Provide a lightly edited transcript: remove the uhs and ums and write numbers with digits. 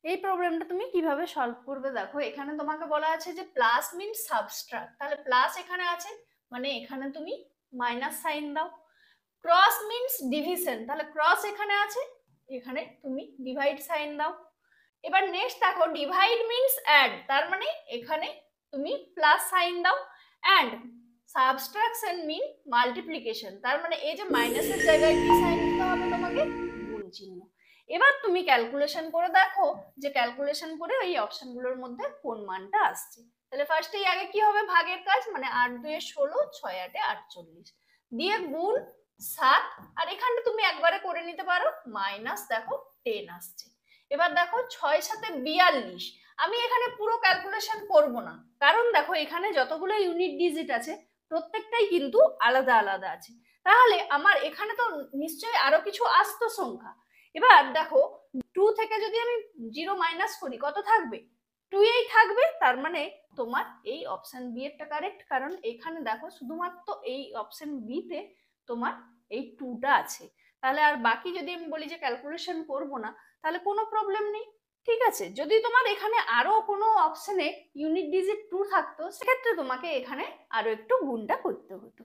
এই প্রবলেমটা তুমি কিভাবে সলভ করবে দেখো, এখানে তোমাকে বলা আছে যে প্লাস মিনস সাবট্রাক্ট, তাহলে প্লাস এখানে আছে মানে এখানে তুমি মাইনাস সাইন দাও। ক্রস মিনস ডিভিশন, তাহলে ক্রস এখানে আছে, এখানে তুমি ডিভাইড সাইন দাও। এবার নেক্সট দেখো ডিভাইড মিনস অ্যাড, তার মানে এখানে তুমি প্লাস সাইন দাও। অ্যান্ড সাবট্রাকশন মিন মাল্টিপ্লিকেশন, তার মানে এই যে মাইনাসের জায়গায় কি সাইন দিতে হবে তোমাকে, গুণ চিহ্ন। এবার তুমি ক্যালকুলেশন করে দেখো যে ক্যালকুলেশন করে ওই অপশনগুলোর মধ্যে কোন মানটা আসছে। তাহলে ফার্স্টেই আগে কি হবে, ভাগের কাজ, মানে 8 2 16, 6 8 48 দিয়ে গুণ 7, আর এখানটা তুমি একবারে করে নিতে পারো মাইনাস দেখো 10 আসছে। এবার দেখো 6 7 42, আমি এখানে পুরো ক্যালকুলেশন করব না, কারণ দেখো এখানে যতগুলো ইউনিট ডিজিট আছে প্রত্যেকটাই কিন্তু আলাদা আলাদা আছে, তাহলে আমার এখানে তো নিশ্চয়ই আরো কিছু আস্ত সংখ্যা। এবার দেখো 2 থেকে যদি আমি 0 মাইনাস করি কত থাকবে, 2 এই থাকবে, তার মানে তোমার এই অপশন বি এরটা কারেক্ট, কারণ এখানে দেখো শুধুমাত্র এই অপশন বি তে তোমার এই 2টা আছে। তাহলে আর বাকি যদি আমি বলি যে ক্যালকুলেশন করব না, তাহলে কোনো প্রবলেম নেই। ঠিক আছে, যদি তোমার এখানে আরো কোনো অপশনে ইউনিট ডিজিট 2 থাকতো সেক্ষেত্রে তোমাকে এখানে আরো একটু গুণটা করতে হতো।